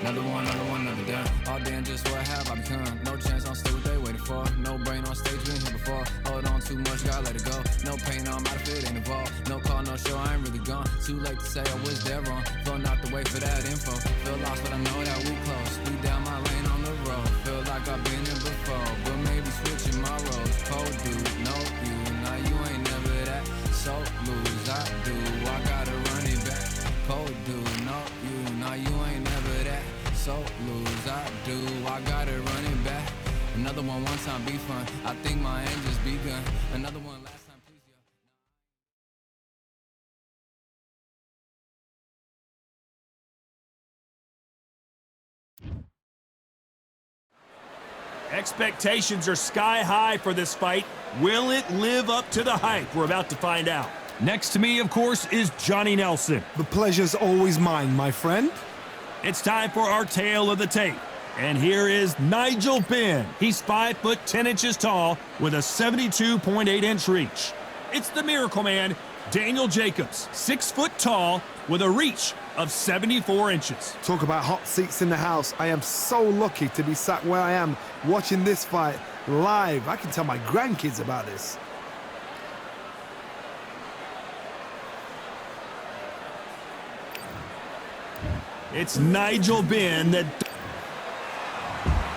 Another done. All day and just what have I become? No chance on stay what they waiting for. No brain on stage, been here before. Hold on too much, gotta let it go. No pain, I'm out of it, ain't involved. No call, no show, I ain't really gone. Too late to say I was there wrong. Filling out the way for that info. Feel lost, but I know that we close. We down my lane on the road. Feel like I've been in before, but maybe switching my roles. Cold dude, no you. Now you ain't never that. So lose, I do. I gotta run it back. Cold dude, no you. Now you ain't never that. So lose, I do. I gotta run it back. Another one time be fun. I think my end just begun. Another one last time, please, yeah. Expectations are sky high for this fight. Will it live up to the hype? We're about to find out. Next to me, of course, is Johnny Nelson. The pleasure's always mine, my friend. It's time for our tale of the tape. And here is Nigel Benn. He's 5'10" tall with a 72.8-inch reach. It's the Miracle Man, Daniel Jacobs, 6 foot tall with a reach of 74 inches. Talk about hot seats in the house. I am so lucky to be sat where I am watching this fight live. I can tell my grandkids about this. It's Nigel Benn that...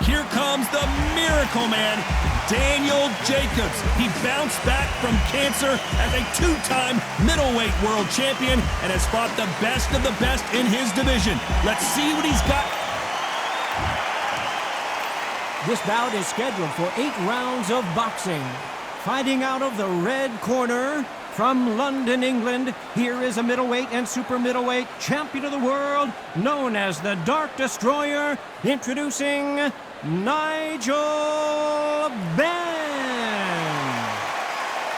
Here comes the Miracle Man, Daniel Jacobs. He bounced back from cancer as a two-time middleweight world champion and has fought the best of the best in his division. Let's see what he's got. This bout is scheduled for 8 rounds of boxing. Fighting out of the red corner, from London, England, here is a middleweight and super middleweight champion of the world, known as the Dark Destroyer, introducing Nigel Benn.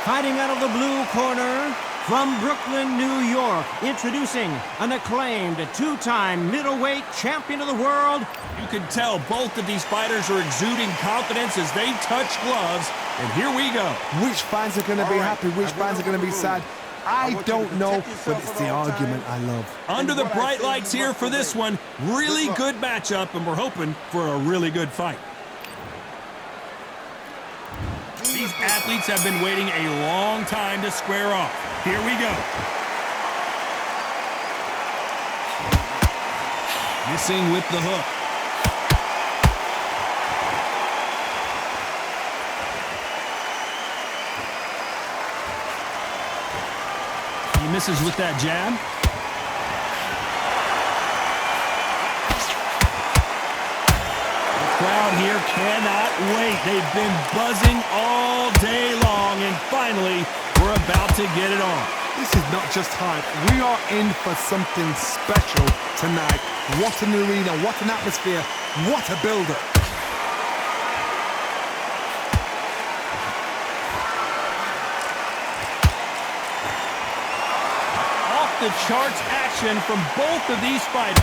Fighting out of the blue corner, from Brooklyn, New York, introducing an acclaimed two-time middleweight champion of the world. You can tell both of these fighters are exuding confidence as they touch gloves, and here we go. Which fans are going to be happy, which fans are going to be sad? I don't know, but it's the argument I love. Under the bright lights here for this one, really good matchup, and we're hoping for a really good fight. These athletes have been waiting a long time to square off. Here we go. Missing with the hook. He misses with that jab. The crowd here cannot wait. They've been buzzing all day long, and finally, we're about to get it on. This is not just hype. We are in for something special tonight. What an arena, what an atmosphere, what a build-up. The charts action from both of these fighters.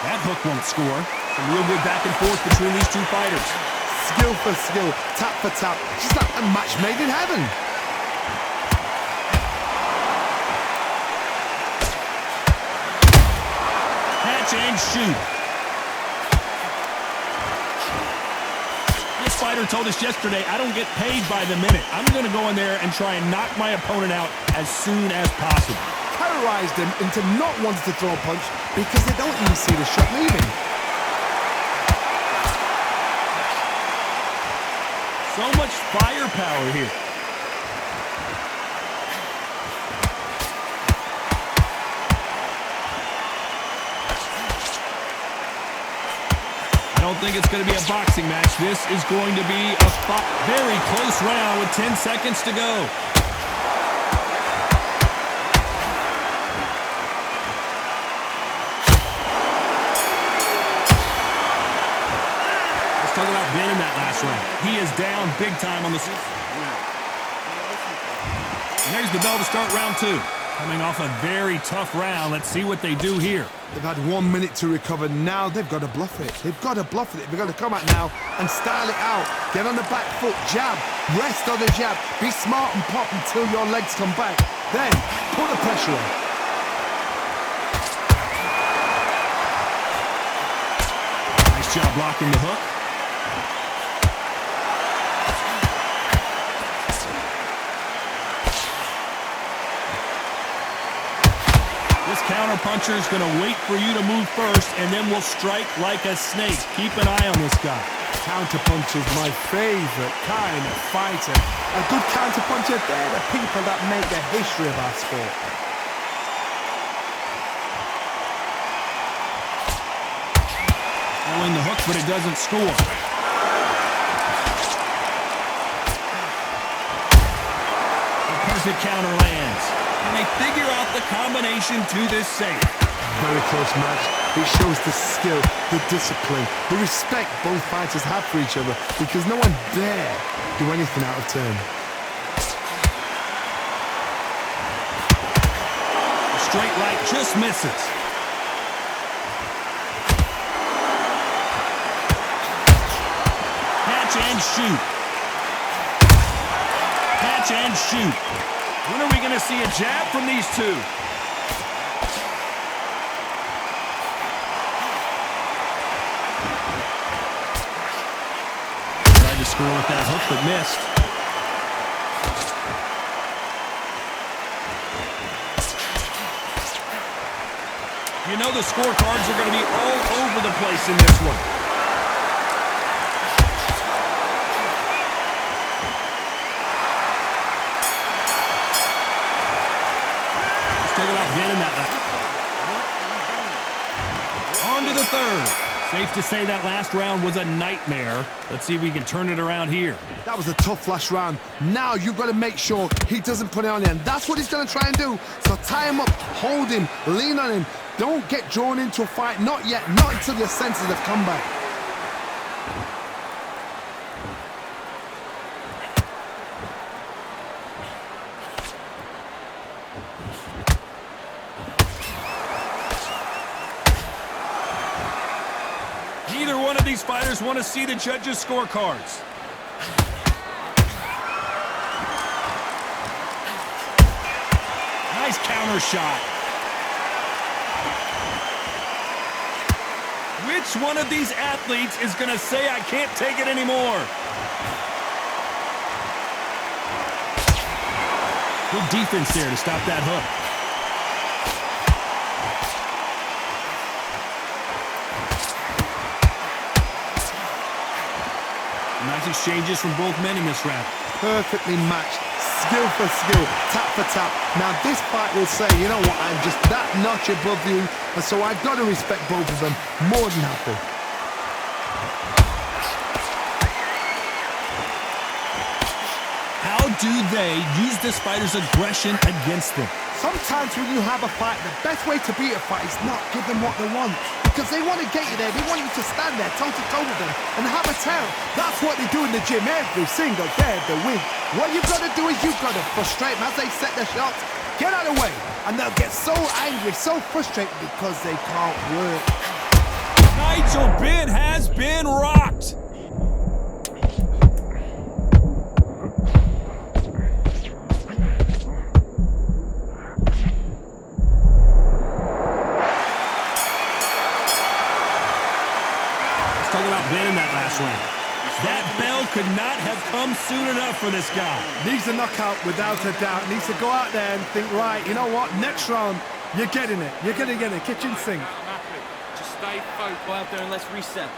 That hook won't score. Some real good back and forth between these two fighters. Skill for skill, tap for tap. Just like a match made in heaven. Catch and shoot. This fighter told us yesterday, I don't get paid by the minute. I'm going to go in there and try and knock my opponent out as soon as possible. Terrorized them into not wanting to throw a punch because they don't even see the shot leaving. So much firepower here. I don't think it's going to be a boxing match. This is going to be a very close round with 10 seconds to go. Let's talk about Ben in that last round. He is down big time on the... And there's the bell to start round 2. Coming off a very tough round, let's see what they do here. They've had 1 minute to recover. Now they've got to bluff it. They've got to bluff it. They've got to come out now and style it out. Get on the back foot, jab, rest on the jab. Be smart and pop until your legs come back. Then put the pressure on. Nice job blocking the hook. This counter-puncher is going to wait for you to move first, and then will strike like a snake. Keep an eye on this guy. Counter-puncher is my favorite kind of fighter. A good counter-puncher, they're the people that make the history of our sport. Throwing the hook, but it doesn't score. The perfect counter lands. And they figure out the combination to this save. Very close match. It shows the skill, the discipline, the respect both fighters have for each other, because no one dare do anything out of turn. The straight right just misses. Catch and shoot. Catch and shoot. When are we going to see a jab from these two? Tried to score with that hook, but missed. You know the scorecards are going to be all over the place in this one. On to the third. Safe to say that last round was a nightmare. Let's see if we can turn it around here. That was a tough last round. Now you've got to make sure he doesn't put it on you, and that's what he's going to try and do. So tie him up, hold him, lean on him. Don't get drawn into a fight. Not yet. Not until your senses have come back. Neither one of these fighters want to see the judges' scorecards. Nice counter shot. Which one of these athletes is going to say, I can't take it anymore? Good defense there to stop that hook. Nice exchanges from both men in this round. Perfectly matched, skill for skill, tap for tap. Now this fight will say, you know what, I'm just that notch above you, and so I've got to respect both of them more than happy. How do they use this fighter's aggression against them? Sometimes when you have a fight, the best way to beat a fight is not give them what they want. Because they want to get you there. They want you to stand there toe-to-toe with them and have a tell. That's what they do in the gym every single day of the week. What you've got to do is you've got to frustrate them as they set their shots. Get out of the way. And they'll get so angry, so frustrated because they can't work. Nigel Benn has been rocked. Talk about Benn in that last round. That bell could not have come soon enough for this guy. Needs a knockout without a doubt. Needs to go out there and think, right, you know what, next round, you're getting it. You're going to get it. Kitchen sink. Just stay focused. Go out there and let's reset.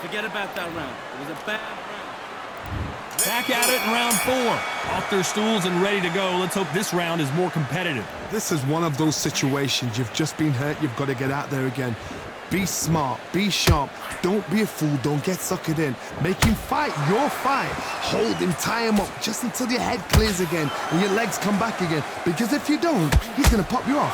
Forget about that round. It was a bad round. Back at it in round 4. Off their stools and ready to go. Let's hope this round is more competitive. This is one of those situations. You've just been hurt. You've got to get out there again. Be smart, be sharp, don't be a fool, don't get suckered in. Make him fight your fight. Hold him, tie him up, just until your head clears again and your legs come back again. Because if you don't, he's gonna pop you off.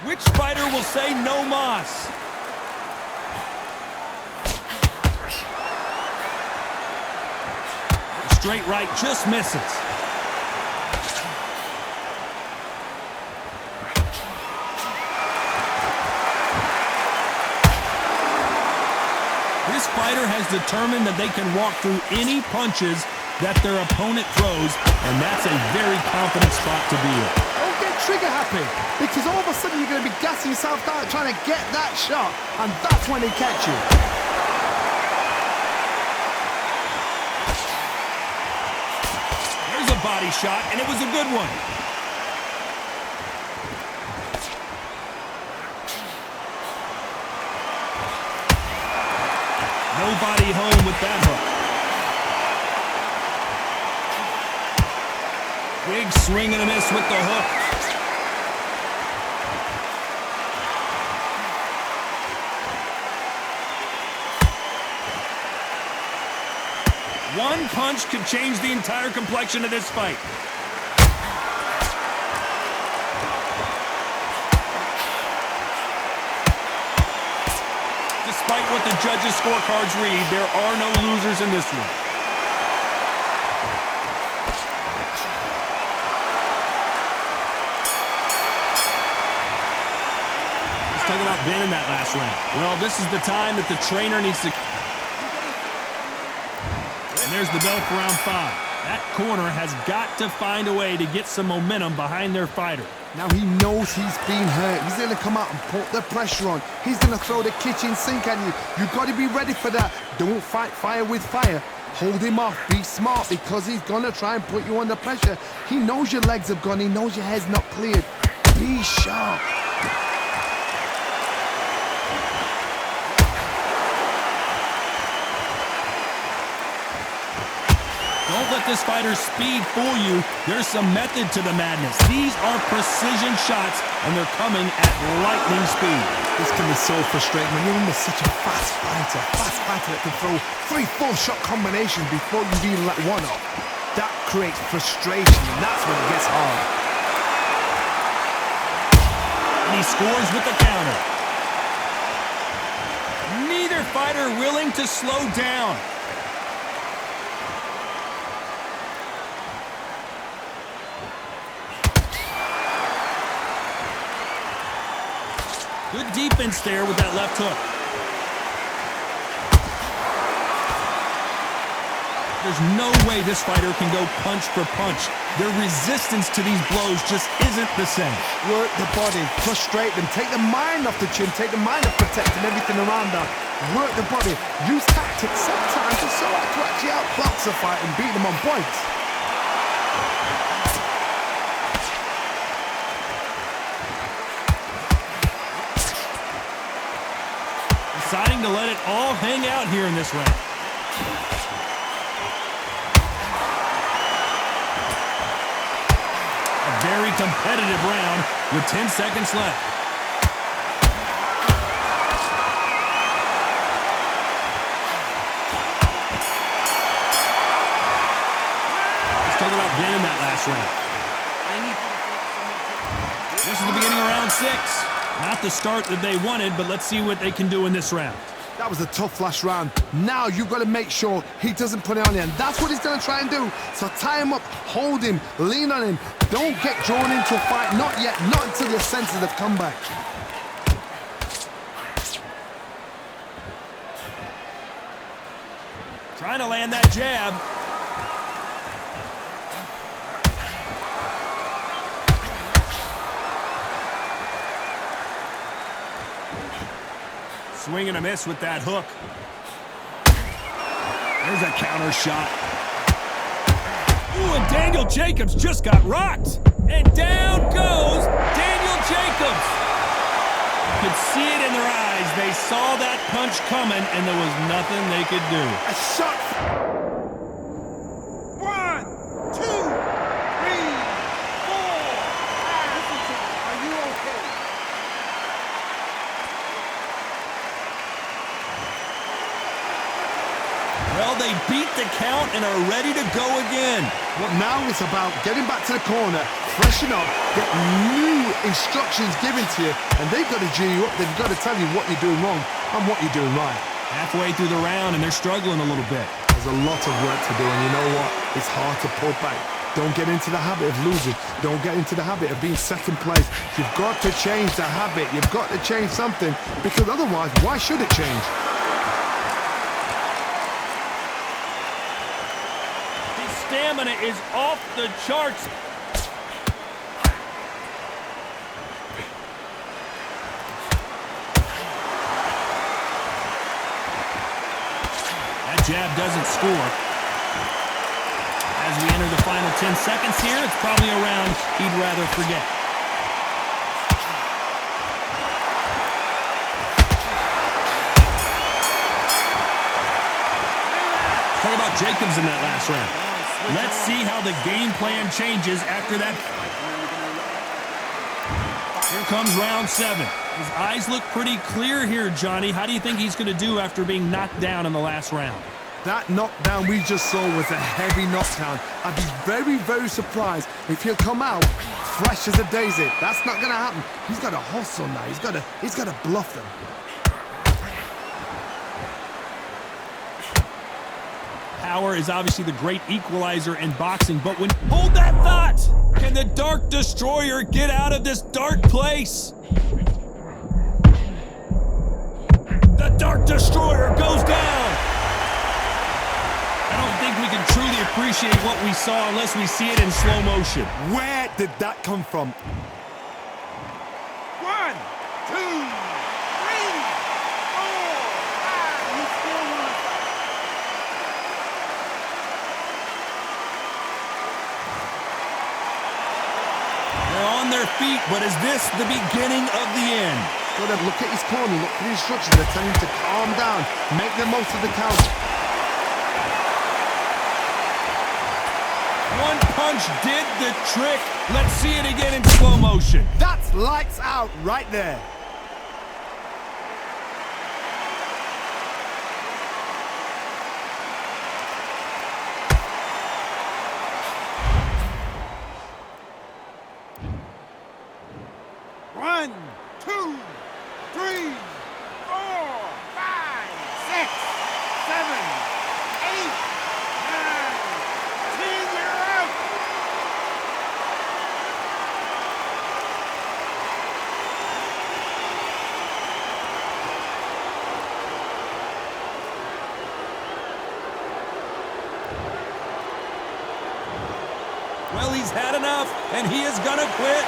Which fighter will say no mas? straight right just misses. This fighter has determined that they can walk through any punches that their opponent throws, and that's a very confident spot to be in. Don't get trigger happy, because all of a sudden you're going to be gassing yourself out trying to get that shot, and that's when they catch you. There's a body shot, and it was a good one. Nobody home with that hook. Big swing and a miss with the hook. One punch could change the entire complexion of this fight. Despite what the judges' scorecards read, there are no losers in this one. Let's talk about winning that last round. Well, this is the time that the trainer needs to... And there's the bell for round 5. That corner has got to find a way to get some momentum behind their fighter. Now he knows he's been hurt. He's going to come out and put the pressure on. He's going to throw the kitchen sink at you. You've got to be ready for that. Don't fight fire with fire. Hold him off. Be smart, because he's going to try and put you under pressure. He knows your legs have gone. He knows your head's not cleared. Be sharp. Don't let this fighter's speed fool you. There's some method to the madness. These are precision shots, and they're coming at lightning speed. This can be so frustrating when you're under such a fast fighter that can throw 3-4 shot combinations before you even let one off. That creates frustration, and that's when it gets hard. And he scores with the counter. Neither fighter willing to slow down. Good defense there with that left hook. There's no way this fighter can go punch for punch. Their resistance to these blows just isn't the same. Work the body, frustrate them, take the mind off the chin, take the mind off protecting everything around them. Work the body, use tactics sometimes just so to actually outbox a fight and beat them on points. Deciding to let it all hang out here in this round. A very competitive round with 10 seconds left. Let's talk about winning that last round. This is the beginning of round 6. Not the start that they wanted, but let's see what they can do in this round. That was a tough last round. Now you've got to make sure he doesn't put it on you, and that's what he's going to try and do. So tie him up, hold him, lean on him. Don't get drawn into a fight, not yet, not until your senses have come back. Trying to land that jab. Swing and a miss with that hook. There's a counter shot. Ooh, and Daniel Jacobs just got rocked. And down goes Daniel Jacobs. You could see it in their eyes. They saw that punch coming, and there was nothing they could do. A shot. 1, 2, 3, 4. Are you okay? Well, they beat the count and are ready to go again. Well, now it's about getting back to the corner, freshen up, get new instructions given to you, and they've got to G you up. They've got to tell you what you're doing wrong and what you're doing right. Halfway through the round, and they're struggling a little bit. There's a lot of work to do, and you know what? it's hard to pull back. Don't get into the habit of losing. Don't get into the habit of being second place. You've got to change the habit. You've got to change something, because otherwise, why should it change? His stamina is off the charts. That jab doesn't score. As we enter the final 10 seconds here, it's probably a round he'd rather forget. Talk about Jacobs in that last round. Let's see how the game plan changes after that. Here comes round 7. His eyes look pretty clear here, Johnny. How do you think he's going to do after being knocked down in the last round? That knockdown we just saw was a heavy knockdown. I'd be very, very surprised if he'll come out fresh as a daisy. That's not going to happen. He's got to hustle now. He's got to bluff them. Power is obviously the great equalizer in boxing, but when... Hold that thought! Can the Dark Destroyer get out of this dark place? The Dark Destroyer goes down! I don't think we can truly appreciate what we saw unless we see it in slow motion. Where did that come from? 1, 2, 3, 4, 5. You still want to fight? They're on their feet, but is this the beginning of the end? Got to look at his corner, look at the instructions. They're telling him to calm down, make the most of the count. One punch did the trick. Let's see it again in slow motion. That's lights out right there. One, 2, 3, 4, 5, 6, 7, 8, 9, 10. You're out. Well, he's had enough, and he is gonna quit.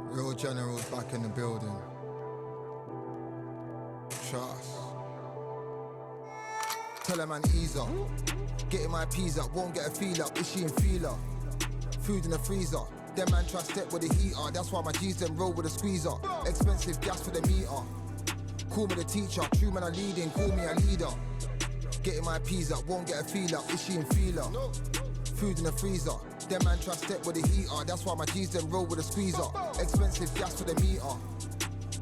Real generals back in the building. Trust. Tell a man ease up. Getting my peas up, won't get a feel up. Is she in feeler? Food in the freezer. Them man try step with the heater. That's why my G's them roll with a squeezer. Expensive gas for the meter. Call me the teacher. True man I leading, call me a leader. Getting my peas up, won't get a feel up. Is she in feeler? Food in the freezer. Them man try step with the heater. That's why my G's them roll with a squeezer. Expensive gas for the meter.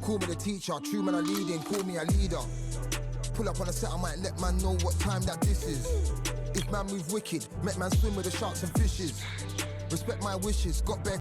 Call me the teacher. True man I leading, call me a leader. Pull up on a set, I might let man know what time that this is. If man move wicked, make man swim with the sharks and fishes. Respect my wishes, got bare